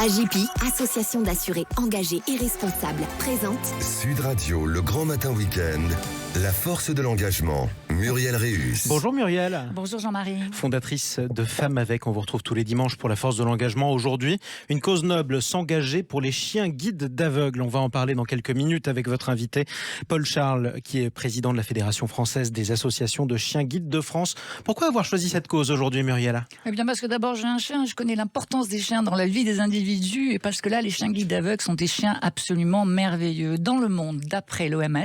AJPI, association d'assurés engagés et responsables, présente Sud Radio, le grand matin week-end, la force de l'engagement. Muriel Réus. Bonjour Muriel. Bonjour Jean-Marie. Fondatrice de Femmes avec, on vous retrouve tous les dimanches pour la force de l'engagement. Aujourd'hui, une cause noble, s'engager pour les chiens guides d'aveugles. On va en parler dans quelques minutes avec votre invité, Paul Charles, qui est président de la Fédération française des associations de chiens guides de France. Pourquoi avoir choisi cette cause aujourd'hui, Muriel ? Eh bien parce que d'abord j'ai un chien, je connais l'importance des chiens dans la vie des individus et parce que là les chiens guides d'aveugles sont des chiens absolument merveilleux. Dans le monde, d'après l'OMS,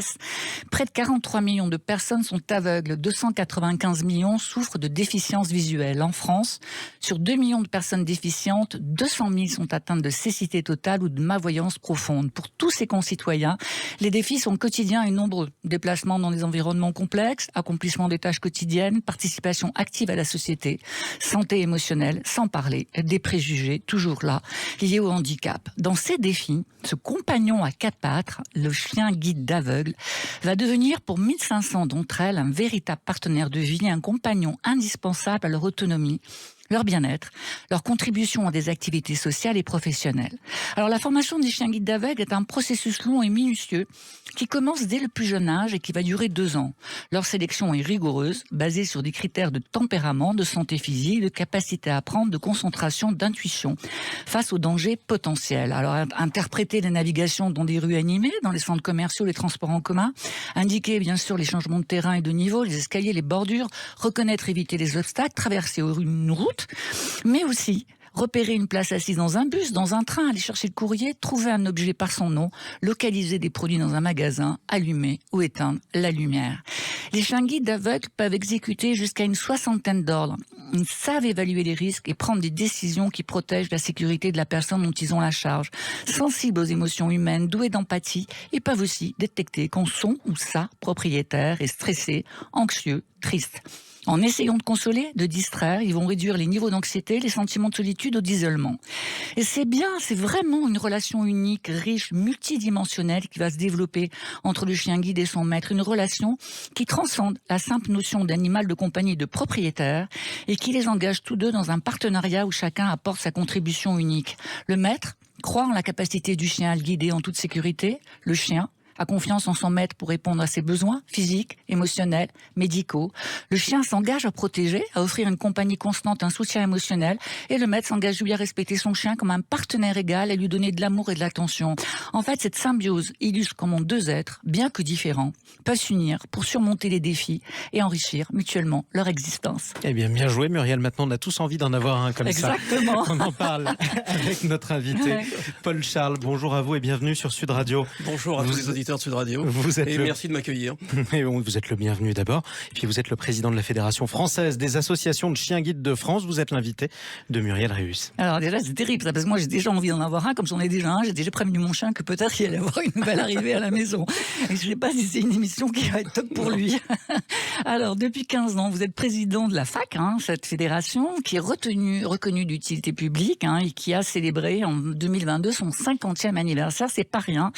près de 43 millions de personnes sont aveugles, 295 millions souffrent de déficience visuelle. En France, sur 2 millions de personnes déficientes, 200 000 sont atteintes de cécité totale ou de malvoyance profonde. Pour tous ces concitoyens, les défis sont quotidiens et nombreux. Déplacements dans des environnements complexes, accomplissement des tâches quotidiennes, participation active à la société, santé émotionnelle, sans parler des préjugés, toujours là, liés au handicap. Dans ces défis, ce compagnon à quatre pattes, le chien guide d'aveugle, va devenir pour 1500 d'entre elles un véritable partenaire de vie, un compagnon indispensable à leur autonomie, leur bien-être, leur contribution à des activités sociales et professionnelles. Alors la formation des chiens guides d'aveugles est un processus long et minutieux qui commence dès le plus jeune âge et qui va durer 2 ans. Leur sélection est rigoureuse, basée sur des critères de tempérament, de santé physique, de capacité à apprendre, de concentration, d'intuition face aux dangers potentiels. Alors interpréter les navigations dans des rues animées, dans les centres commerciaux, les transports en commun, indiquer bien sûr les changements de terrain et de niveau, les escaliers, les bordures, reconnaître, éviter les obstacles, traverser une route, mais aussi repérer une place assise dans un bus, dans un train, aller chercher le courrier, trouver un objet par son nom, localiser des produits dans un magasin, allumer ou éteindre la lumière. Les chiens guides d'aveugles peuvent exécuter jusqu'à une 60aine d'ordres. Ils savent évaluer les risques et prendre des décisions qui protègent la sécurité de la personne dont ils ont la charge. Sensibles aux émotions humaines, doués d'empathie, ils peuvent aussi détecter quand son ou sa propriétaire est stressé, anxieux, triste. En essayant de consoler, de distraire, ils vont réduire les niveaux d'anxiété, les sentiments de solitude ou d'isolement. Et c'est vraiment une relation unique, riche, multidimensionnelle qui va se développer entre le chien guide et son maître. Une relation qui transcende la simple notion d'animal de compagnie et de propriétaire et qui les engage tous deux dans un partenariat où chacun apporte sa contribution unique. Le maître croit en la capacité du chien à le guider en toute sécurité. Le chien a confiance en son maître pour répondre à ses besoins physiques, émotionnels, médicaux. Le chien s'engage à protéger, à offrir une compagnie constante, un soutien émotionnel. Et le maître s'engage lui à respecter son chien comme un partenaire égal, à lui donner de l'amour et de l'attention. En fait, cette symbiose illustre comment deux êtres, bien que différents, peuvent s'unir pour surmonter les défis et enrichir mutuellement leur existence. Eh bien joué Muriel, maintenant on a tous envie d'en avoir un comme Exactement. ça. On en parle avec notre invité, Paul Charles. Bonjour à vous et bienvenue sur Sud Radio. Bonjour à tous les auditeurs de Sud Radio merci de m'accueillir. Vous êtes le bienvenu d'abord. Et puis vous êtes le président de la Fédération française des associations de chiens guides de France. Vous êtes l'invité de Muriel Réus. Alors déjà c'est terrible ça, parce que moi j'ai déjà envie d'en avoir un, comme j'en ai déjà un, j'ai déjà prévenu mon chien que peut-être il allait avoir une nouvelle arrivée à la maison. Et je ne sais pas si c'est une émission qui va être top pour lui. Alors depuis 15 ans, vous êtes président de la FAC, cette fédération qui est reconnue d'utilité publique et qui a célébré en 2022 son 50e anniversaire. C'est pas rien.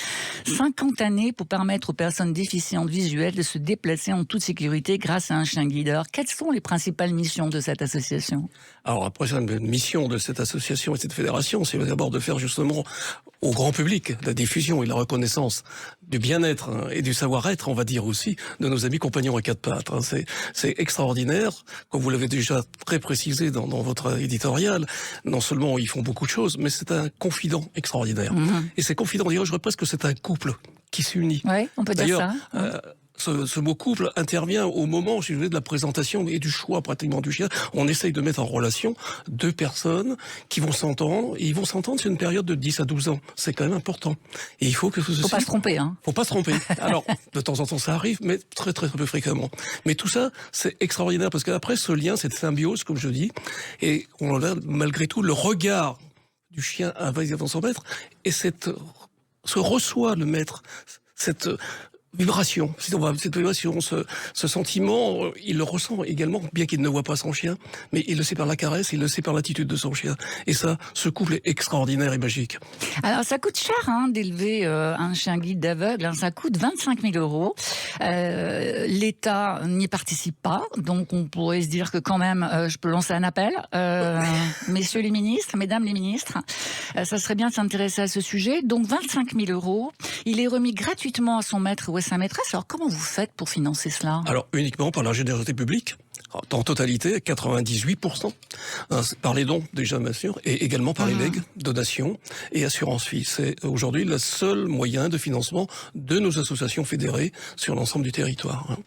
50 années pour permettre aux personnes déficientes visuelles de se déplacer en toute sécurité grâce à un chien guide. Alors, quelles sont les principales missions de cette association ? Alors, après, la mission de cette association et de cette fédération, c'est d'abord de faire justement au grand public la diffusion et la reconnaissance du bien-être et du savoir-être, on va dire aussi, de nos amis compagnons à quatre pattes. C'est extraordinaire, comme vous l'avez déjà très précisé dans votre éditorial. Non seulement ils font beaucoup de choses, mais c'est un confident extraordinaire. Et ces confidents, je dirais presque que c'est un couple qui s'unit. Oui, on peut dire ça. Ce mot couple intervient au moment, si vous voulez, de la présentation et du choix pratiquement du chien. On essaye de mettre en relation deux personnes qui vont s'entendre, et ils vont s'entendre sur une période de 10 à 12 ans. C'est quand même important. Et il faut que Faut pas se tromper, Faut pas se tromper. Alors, de temps en temps, ça arrive, mais très, très, très peu fréquemment. Mais tout ça, c'est extraordinaire, parce qu'après, ce lien, cette symbiose, comme je dis, et on a malgré tout le regard du chien invasif dans son maître, et se reçoit le maître, cette vibration. Cette vibration, ce sentiment, il le ressent également, bien qu'il ne voit pas son chien, mais il le sait par la caresse, il le sait par l'attitude de son chien. Et ça, ce couple est extraordinaire et magique. Alors, ça coûte cher d'élever un chien guide d'aveugle. Hein, ça coûte 25 000 euros. L'État n'y participe pas. Donc, on pourrait se dire que quand même, je peux lancer un appel. Messieurs les ministres, mesdames les ministres, ça serait bien de s'intéresser à ce sujet. Donc, 25 000 euros. Il est remis gratuitement à son maître ou à sa maîtresse. Alors, comment vous faites pour financer cela? Alors, uniquement par la générosité publique. En totalité, 98%, par les dons déjà bien sûr, et également par les legs, donations et assurance vie. C'est aujourd'hui le seul moyen de financement de nos associations fédérées sur l'ensemble du territoire.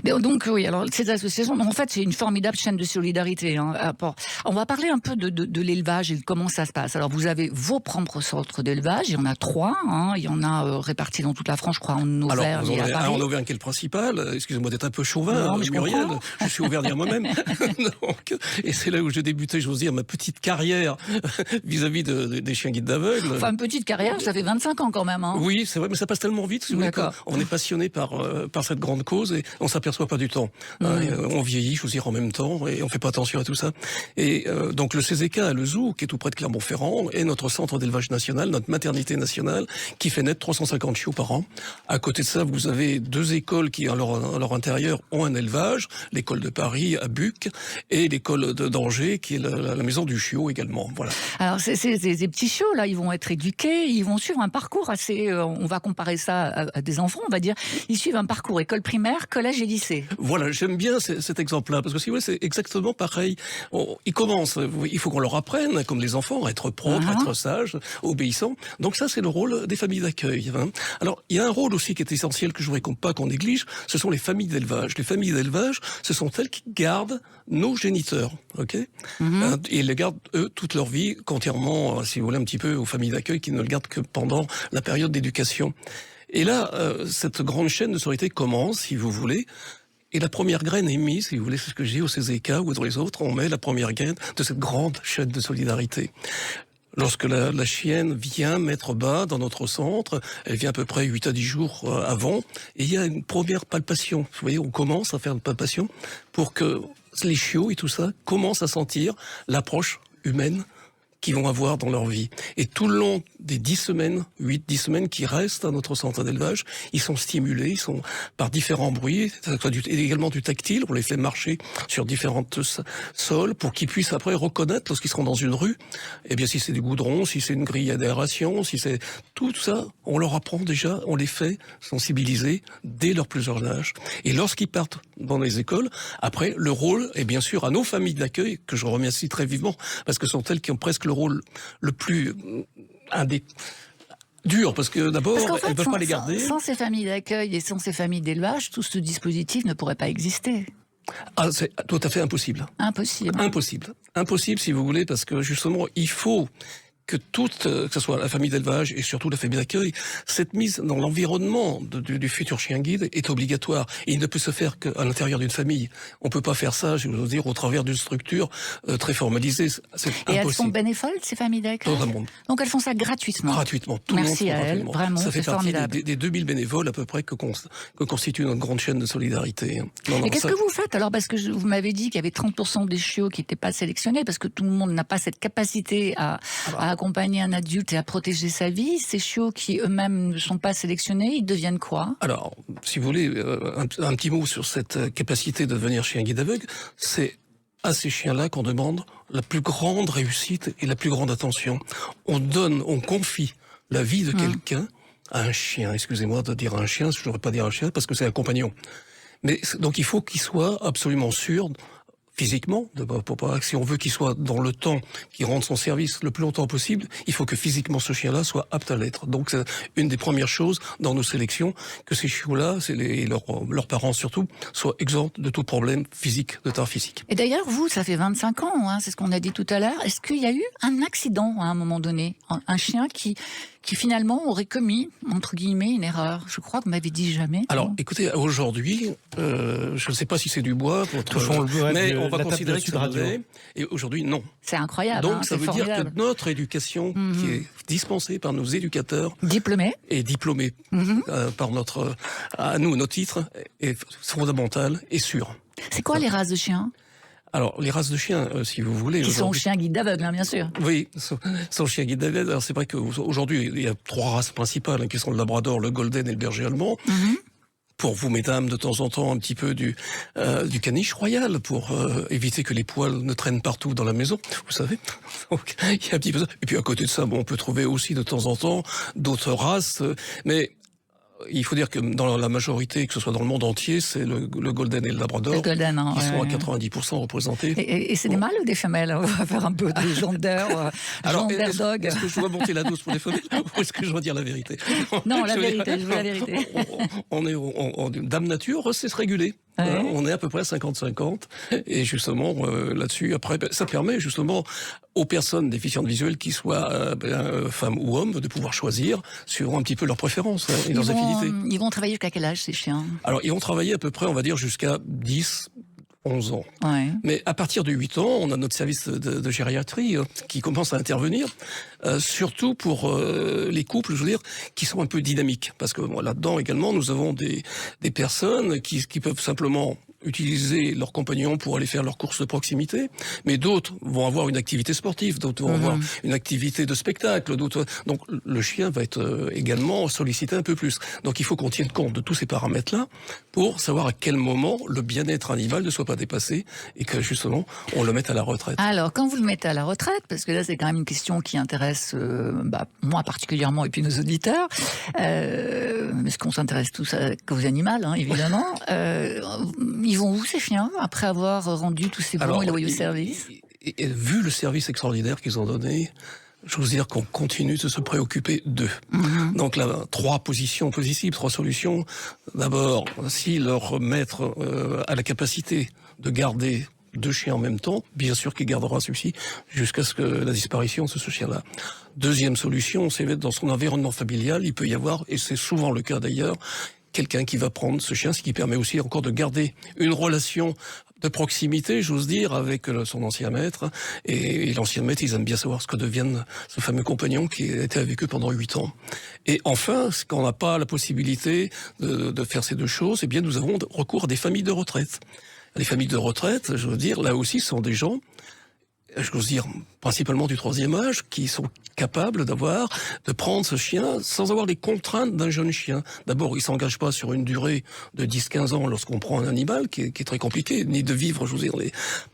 Donc oui, alors ces associations, en fait c'est une formidable chaîne de solidarité. On va parler un peu de l'élevage et de comment ça se passe. Alors vous avez vos propres centres d'élevage, il y en a 3, il y en a répartis dans toute la France, je crois, en Auvergne et à Paris. En Auvergne qui est le principal, excusez-moi d'être un peu chauvin, Muriel, je suis auvergnat moi-même. Donc, et c'est là où j'ai débuté, j'ose dire, ma petite carrière vis-à-vis des chiens guides d'aveugles. Enfin, une petite carrière, ça fait 25 ans quand même. Oui, c'est vrai, mais ça passe tellement vite. Si vous voulez, on est passionné par cette grande cause et on s'aperçoit pas du temps. On vieillit, je veux dire, en même temps, et on fait pas attention à tout ça. Et donc le CZK à Le Zoo, qui est tout près de Clermont-Ferrand, est notre centre d'élevage national, notre maternité nationale, qui fait naître 350 chiots par an. À côté de ça, vous avez 2 écoles qui, à leur intérieur, ont un élevage. L'école de Paris à Buc et l'école d'Angers qui est la maison du chiot également. Voilà. Alors ces petits chiots là, ils vont être éduqués, ils vont suivre un parcours assez, on va comparer ça à des enfants, on va dire, ils suivent un parcours école primaire, collège et lycée. Voilà, j'aime bien cet exemple-là parce que si vous voulez, c'est exactement pareil. Ils commencent, il faut qu'on leur apprenne, comme les enfants, à être propres, à être sages, obéissants. Donc ça, c'est le rôle des familles d'accueil. Alors, il y a un rôle aussi qui est essentiel que je voudrais pas qu'on néglige, ce sont les familles d'élevage. Les familles d'élevage, ce sont celles qui gardent nos géniteurs, ok, et ils les gardent eux toute leur vie, contrairement, si vous voulez, un petit peu aux familles d'accueil qui ne le gardent que pendant la période d'éducation. Et là, cette grande chaîne de sororité commence, si vous voulez. Et la première graine est mise, si vous voulez, c'est ce que j'ai au CZK ou dans les autres, on met la première graine de cette grande chaîne de solidarité. Lorsque la chienne vient mettre bas dans notre centre, elle vient à peu près 8 à 10 jours avant, et il y a une première palpation. Vous voyez, on commence à faire une palpation pour que les chiots et tout ça commencent à sentir l'approche humaine qu'ils vont avoir dans leur vie. Et tout le long des 10 semaines, 8-10 semaines qui restent à notre centre d'élevage, ils sont stimulés, ils sont par différents bruits, également du tactile, on les fait marcher sur différentes sols pour qu'ils puissent après reconnaître lorsqu'ils seront dans une rue, eh bien si c'est du goudron, si c'est une grille d'aération, si c'est tout ça, on leur apprend déjà, on les fait sensibiliser dès leur plus jeune âge. Et lorsqu'ils partent dans les écoles, après le rôle est bien sûr à nos familles d'accueil, que je remercie très vivement, parce que ce sont elles qui ont presque le rôle le plus dur, parce que d'abord, elles ne peuvent pas les garder. Sans ces familles d'accueil et sans ces familles d'élevage, tout ce dispositif ne pourrait pas exister. Ah, c'est tout à fait impossible. Impossible. Impossible. Impossible, si vous voulez, parce que justement, il faut que que ce soit la famille d'élevage et surtout la famille d'accueil, cette mise dans l'environnement du futur chien guide est obligatoire. Et il ne peut se faire qu'à l'intérieur d'une famille. On peut pas faire ça, je veux dire, au travers d'une structure très formalisée. C'est impossible. Et elles sont bénévoles, ces familles d'accueil? Totalement. Donc elles font ça gratuitement. Gratuitement. Tout Merci le monde à elles, vraiment, ça fait c'est partie formidable. des 2000 bénévoles à peu près que constitue notre grande chaîne de solidarité. Et qu'est-ce que vous faites alors? Parce que vous m'avez dit qu'il y avait 30% des chiots qui n'étaient pas sélectionnés, parce que tout le monde n'a pas cette capacité à accompagner un adulte et à protéger sa vie. Ces chiots qui eux-mêmes ne sont pas sélectionnés, ils deviennent quoi? Alors, si vous voulez, un petit mot sur cette capacité de devenir chien guide aveugle, c'est à ces chiens-là qu'on demande la plus grande réussite et la plus grande attention. On confie la vie de quelqu'un à un chien. Excusez-moi de dire un chien, je ne devrais pas dire un chien parce que c'est un compagnon. Mais donc il faut qu'il soit absolument sûr physiquement, si on veut qu'il soit dans le temps, qu'il rende son service le plus longtemps possible, il faut que physiquement ce chien-là soit apte à l'être. Donc c'est une des premières choses dans nos sélections, que ces chiots-là, leurs parents surtout, soient exempts de tout problème physique, de tard physique. Et d'ailleurs, vous, ça fait 25 ans, c'est ce qu'on a dit tout à l'heure. Est-ce qu'il y a eu un accident à un moment donné? Un chien qui qui finalement aurait commis, entre guillemets, une erreur. Je crois que vous m'avez dit jamais. Alors, non écoutez, aujourd'hui, je ne sais pas si c'est du bois, mais on va considérer que c'est vrai. Et aujourd'hui, non. C'est incroyable. Donc, ça veut formidable. dire que notre éducation, qui est dispensée par nos éducateurs, Diplômé. et diplômée par nos titres, est fondamentale et sûre. C'est quoi les races de chiens? Alors, les races de chiens, si vous voulez... Qui sont chiens guides d'aveugle, bien sûr. Oui, sont chiens guides d'aveugle. Alors, c'est vrai qu'aujourd'hui, il y a 3 races principales, qui sont le labrador, le golden et le berger allemand. Pour vous, mesdames, de temps en temps, un petit peu du caniche royal, pour éviter que les poils ne traînent partout dans la maison, vous savez. Donc, il y a un petit peu ça. Et puis, à côté de ça, on peut trouver aussi, de temps en temps, d'autres races, mais... Il faut dire que dans la majorité, que ce soit dans le monde entier, c'est le golden et le labrador qui sont à 90% représentés. Et c'est des mâles ou des femelles? On va faire un peu de gender dog. Est-ce que je dois monter la dose pour les femelles ou est-ce que je dois dire la vérité? Non, la vérité, je veux la vérité. On est dame nature, c'est se réguler. Ouais. On est à peu près 50-50 et justement là-dessus, après, ça permet justement aux personnes déficientes visuelles, qu'ils soient femmes ou hommes, de pouvoir choisir sur un petit peu leurs préférences et leurs affinités. Ils vont travailler jusqu'à quel âge, ces chiens? Alors, ils vont travailler à peu près, on va dire, jusqu'à 10-11 ans. Ouais. Mais à partir de 8 ans, on a notre service de gériatrie qui commence à intervenir, surtout pour les couples, je veux dire, qui sont un peu dynamiques. Parce que là-dedans également, nous avons des personnes qui peuvent simplement utiliser leurs compagnons pour aller faire leurs courses de proximité, mais d'autres vont avoir une activité sportive, d'autres vont avoir une activité de spectacle, d'autres. Donc le chien va être également sollicité un peu plus. Donc il faut qu'on tienne compte de tous ces paramètres-là pour savoir à quel moment le bien-être animal ne soit pas dépassé et que justement on le mette à la retraite. Alors quand vous le mettez à la retraite, parce que là c'est quand même une question qui intéresse moi particulièrement et puis nos auditeurs, parce qu'on s'intéresse tous aux animaux, hein, évidemment. Ils vont où ces chiens après avoir rendu tous ces bons et loyaux services? Et vu le service extraordinaire qu'ils ont donné, je veux dire qu'on continue de se préoccuper d'eux. Donc là, 3 positions possibles, 3 solutions. D'abord, si leur maître a la capacité de garder 2 chiens en même temps, bien sûr qu'il gardera celui-ci jusqu'à ce que la disparition de ce chien-là. Deuxième solution, c'est dans son environnement familial, il peut y avoir, et c'est souvent le cas d'ailleurs, quelqu'un qui va prendre ce chien, ce qui permet aussi encore de garder une relation de proximité, j'ose dire, avec son ancien maître. Et l'ancien maître, ils aiment bien savoir ce que deviennent ce fameux compagnon qui était avec eux pendant 8 ans. Et enfin, quand on n'a pas la possibilité de faire ces 2 choses, eh bien, nous avons recours à des familles de retraite. Les familles de retraite, je veux dire, là aussi, sont des gens, je veux dire, principalement du 3e âge, qui sont capables de prendre ce chien sans avoir les contraintes d'un jeune chien. D'abord, il s'engage pas sur une durée de 10-15 ans lorsqu'on prend un animal, qui est très compliqué, ni de vivre, je veux dire,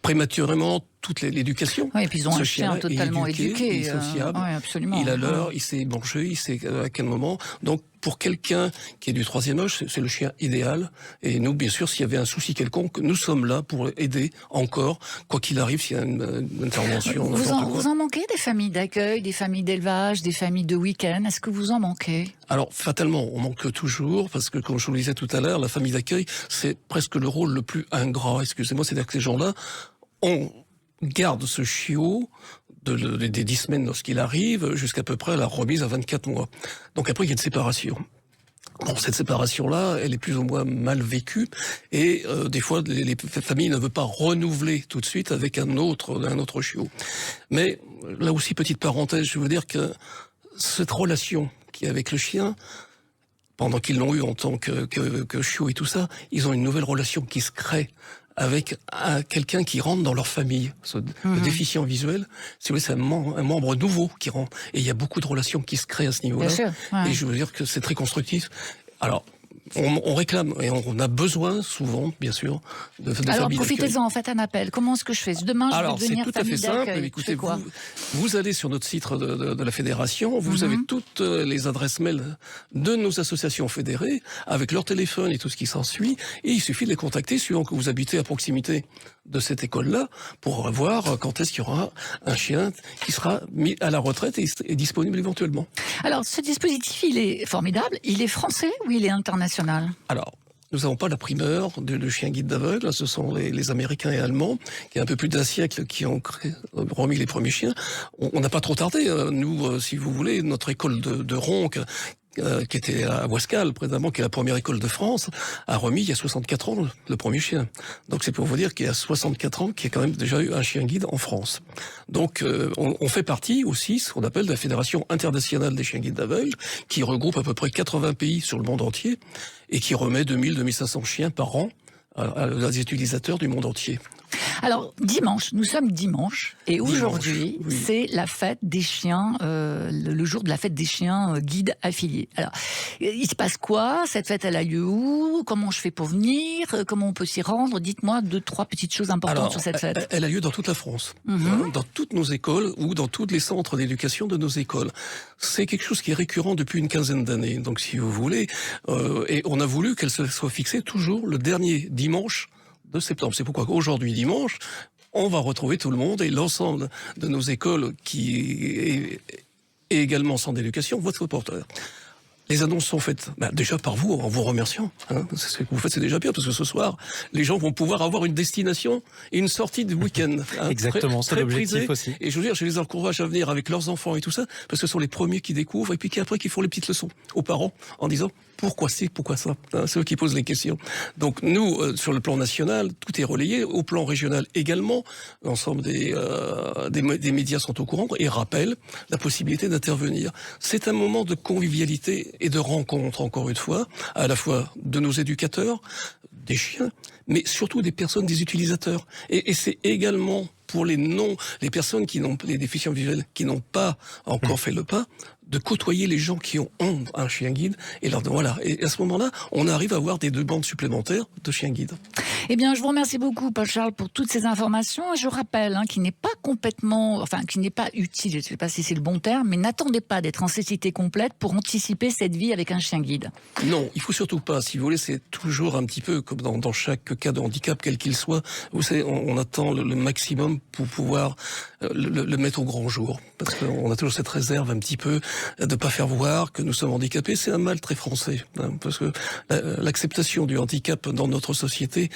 prématurément toute l'éducation. Oui, et puis ils ont un chien totalement éduqué. Il est sociable, oui, absolument. il a l'heure, il sait manger, il sait à quel moment. Donc, pour quelqu'un qui est du 3e âge, c'est le chien idéal. Et nous, bien sûr, s'il y avait un souci quelconque, nous sommes là pour aider encore, quoi qu'il arrive, s'il y a une intervention. Vous en manquez des familles d'accueil, des familles d'élevage, des familles de week-end? Est-ce que vous en manquez? Alors, fatalement, on manque toujours, parce que, comme je vous le disais tout à l'heure, la famille d'accueil, c'est presque le rôle le plus ingrat, excusez-moi, c'est-à-dire que ces gens-là, on garde ce chiot des 10 semaines lorsqu'il arrive jusqu'à peu près la remise à 24 mois. Donc après, il y a une séparation. Bon, cette séparation-là, elle est plus ou moins mal vécue et des fois, les familles ne veulent pas renouveler tout de suite avec un autre chiot. Mais là aussi, petite parenthèse, je veux dire que cette relation qu'il y a avec le chien, pendant qu'ils l'ont eu en tant que chiot et tout ça, ils ont une nouvelle relation qui se crée avec quelqu'un qui rentre dans leur famille. Le déficient visuel, si vous voulez, c'est un membre nouveau qui rentre. Et il y a beaucoup de relations qui se créent à ce niveau-là. Bien sûr, ouais. Et je veux dire que c'est très constructif. Alors, on réclame, et on a besoin souvent, bien sûr, de Alors, familles profitez-en, faites un appel. Comment est-ce que je fais? Demain, je veux devenir c'est tout à fait famille d'accueil. simple. Écoutez, quoi vous allez sur notre site de la fédération, vous avez toutes les adresses mail de nos associations fédérées, avec leur téléphone et tout ce qui s'ensuit, et il suffit de les contacter suivant que vous habitez à proximité de cette école-là, pour voir quand est-ce qu'il y aura un chien qui sera mis à la retraite et disponible éventuellement. Alors, ce dispositif, il est formidable. Il est français ou il est international? Alors, nous n'avons pas la primeur de chien guide d'aveugle. Ce sont les Américains et Allemands, qui il y a un peu plus d'un siècle, qui ont remis les premiers chiens. On n'a pas trop tardé. Nous, si vous voulez, notre école de Ronc, qui était à Wascal, précisément, qui est la première école de France, a remis il y a 64 ans le premier chien. Donc c'est pour vous dire qu'il y a 64 ans qu'il y a quand même déjà eu un chien guide en France. Donc on fait partie aussi, ce qu'on appelle de la Fédération internationale des chiens guides d'aveugles, qui regroupe à peu près 80 pays sur le monde entier et qui remet 2000-2500 chiens par an à des utilisateurs du monde entier. Alors, dimanche, nous sommes dimanche, et aujourd'hui, oui. c'est la fête des chiens, le jour de la fête des chiens guides affiliés. Alors, il se passe quoi? Cette fête, elle a lieu où? Comment je fais pour venir? Comment on peut s'y rendre? Dites-moi 2-3 petites choses importantes sur cette fête. Elle a lieu dans toute la France, dans toutes nos écoles ou dans tous les centres d'éducation de nos écoles. C'est quelque chose qui est récurrent depuis une quinzaine d'années. Donc, si vous voulez, et on a voulu qu'elle soit fixée toujours le dernier dimanche de septembre. C'est pourquoi aujourd'hui, dimanche, on va retrouver tout le monde et l'ensemble de nos écoles qui est également centre d'éducation, votre porteur. Les annonces sont faites déjà par vous, en vous remerciant. Ce que vous faites, c'est déjà bien, parce que ce soir, les gens vont pouvoir avoir une destination et une sortie de week-end. Exactement, c'est l'objectif aussi. Et je veux dire, je les encourage à venir avec leurs enfants et tout ça, parce que ce sont les premiers qui découvrent, et puis après qui font les petites leçons aux parents, en disant pourquoi c'est, pourquoi ça. C'est eux qui posent les questions. Donc nous, sur le plan national, tout est relayé, au plan régional également, l'ensemble des médias sont au courant et rappellent la possibilité d'intervenir. C'est un moment de convivialité et de rencontre, encore une fois, à la fois de nos éducateurs, des chiens, mais surtout des personnes, des utilisateurs. Et c'est également pour les personnes les déficients visuels qui n'ont pas encore fait le pas, de côtoyer les gens qui ont un chien guide et leur voilà. Et à ce moment-là, on arrive à avoir des demandes supplémentaires de chiens guides. Eh bien, je vous remercie beaucoup, Paul Charles, pour toutes ces informations. Et je rappelle qu'il n'est pas qu'il n'est pas utile, je ne sais pas si c'est le bon terme, mais n'attendez pas d'être en cécité complète pour anticiper cette vie avec un chien guide. Non, il faut surtout pas. Si vous voulez, c'est toujours un petit peu comme dans chaque cas de handicap, quel qu'il soit. Vous savez, on attend le maximum pour pouvoir le mettre au grand jour. Parce qu'on a toujours cette réserve un petit peu de pas faire voir que nous sommes handicapés. C'est un mal très français. Parce que l'acceptation du handicap dans notre société,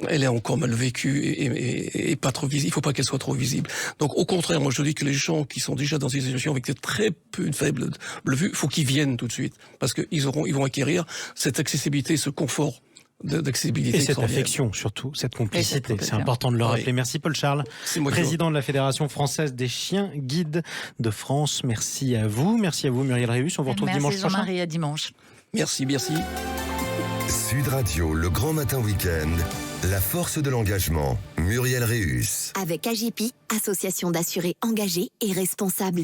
elle est encore mal vécue et pas trop visible. Il faut pas qu'elle soit trop visible. Donc, au contraire, moi, je dis que les gens qui sont déjà dans une situation avec très peu de faible vue, faut qu'ils viennent tout de suite. Parce qu'ils vont acquérir cette accessibilité, ce confort d'accessibilité. Et cette affection, surtout, cette complicité. C'est important de le rappeler. Merci Paul Charles, président de la Fédération française des chiens guides de France. Merci à vous Muriel Réus. On vous retrouve dimanche prochain. Jean-Marie, à dimanche. Merci. Sud Radio, le grand matin week-end, la force de l'engagement, Muriel Réus. Avec AGP, association d'assurés engagés et responsables.